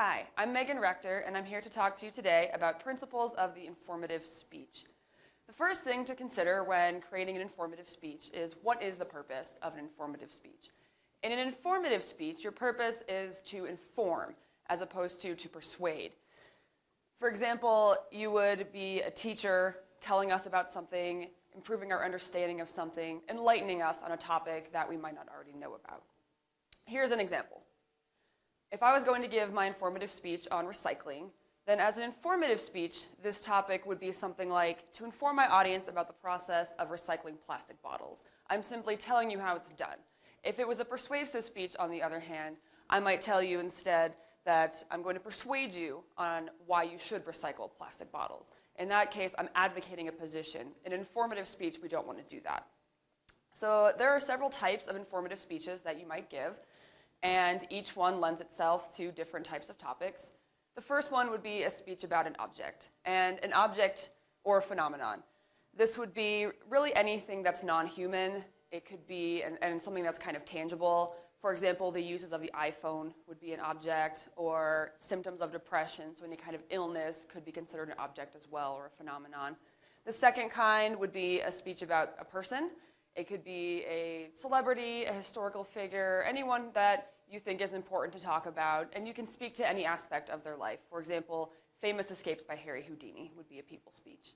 Hi, I'm Megan Rector, and I'm here to talk to you today about principles of the informative speech. The first thing to consider when creating an informative speech is what is the purpose of an informative speech? In an informative speech, your purpose is to inform as opposed to persuade. For example, you would be a teacher telling us about something, improving our understanding of something, enlightening us on a topic that we might not already know about. Here's an example. If I was going to give my informative speech on recycling, then as an informative speech, this topic would be something like to inform my audience about the process of recycling plastic bottles. I'm simply telling you how it's done. If it was a persuasive speech, on the other hand, I might tell you instead that I'm going to persuade you on why you should recycle plastic bottles. In that case, I'm advocating a position. In an informative speech, we don't want to do that. So there are several types of informative speeches that you might give, and each one lends itself to different types of topics. The first one would be a speech about an object, and an object or a phenomenon. This would be really anything that's non-human. It could be and something that's kind of tangible. For example, the uses of the iPhone would be an object, or symptoms of depression, so any kind of illness could be considered an object as well, or a phenomenon. The second kind would be a speech about a person. It could be a celebrity, a historical figure, anyone that you think is important to talk about, and you can speak to any aspect of their life. For example, Famous Escapes by Harry Houdini would be a people speech.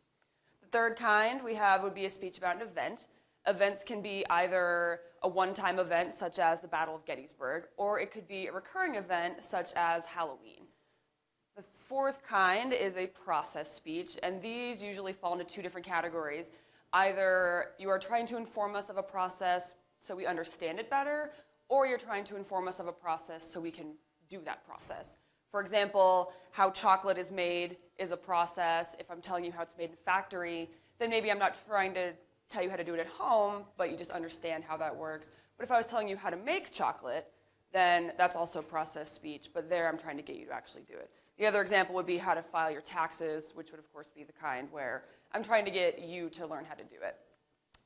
The third kind we have would be a speech about an event. Events can be either a one-time event, such as the Battle of Gettysburg, or it could be a recurring event, such as Halloween. The fourth kind is a process speech, and these usually fall into two different categories. Either you are trying to inform us of a process so we understand it better, or you're trying to inform us of a process so we can do that process. For example, how chocolate is made is a process. If I'm telling you how it's made in a factory, then maybe I'm not trying to tell you how to do it at home, but you just understand how that works. But if I was telling you how to make chocolate, then that's also process speech, but there I'm trying to get you to actually do it. The other example would be how to file your taxes, which would of course be the kind where I'm trying to get you to learn how to do it.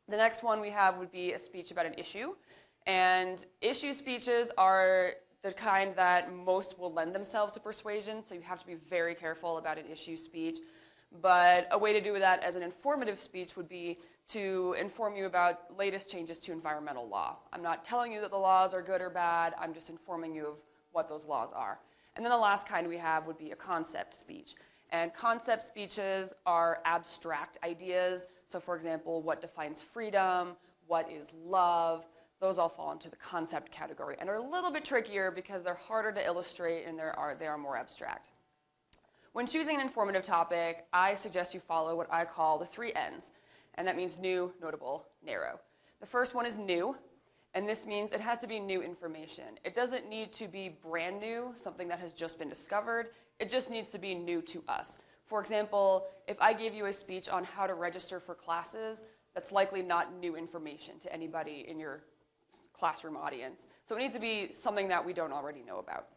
The next one we have would be a speech about an issue, and issue speeches are the kind that most will lend themselves to persuasion, so you have to be very careful about an issue speech. But a way to do that as an informative speech would be to inform you about latest changes to environmental law. I'm not telling you that the laws are good or bad, I'm just informing you of what those laws are. And then the last kind we have would be a concept speech. And concept speeches are abstract ideas. So for example, what defines freedom, what is love, those all fall into the concept category and are a little bit trickier because they're harder to illustrate and they are more abstract. When choosing an informative topic, I suggest you follow what I call the 3 N's, and that means new, notable, narrow. The first one is new, and this means it has to be new information. It doesn't need to be brand new, something that has just been discovered. It just needs to be new to us. For example, if I gave you a speech on how to register for classes, that's likely not new information to anybody in your classroom audience. So it needs to be something that we don't already know about.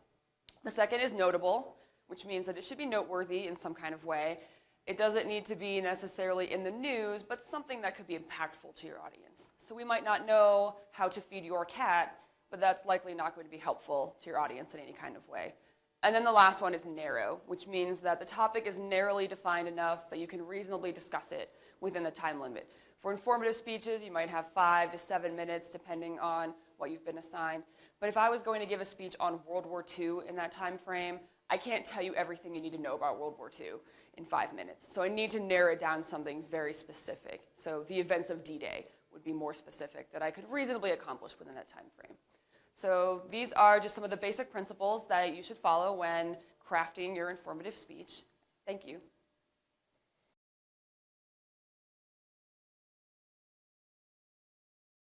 The second is notable, which means that it should be noteworthy in some kind of way. It doesn't need to be necessarily in the news, but something that could be impactful to your audience. So we might not know how to feed your cat, but that's likely not going to be helpful to your audience in any kind of way. And then the last one is narrow, which means that the topic is narrowly defined enough that you can reasonably discuss it within the time limit. For informative speeches, you might have 5 to 7 minutes, depending on what you've been assigned. But if I was going to give a speech on World War II in that time frame, I can't tell you everything you need to know about World War II in 5 minutes. So I need to narrow it down to something very specific. So the events of D-Day would be more specific that I could reasonably accomplish within that time frame. So these are just some of the basic principles that you should follow when crafting your informative speech. Thank you.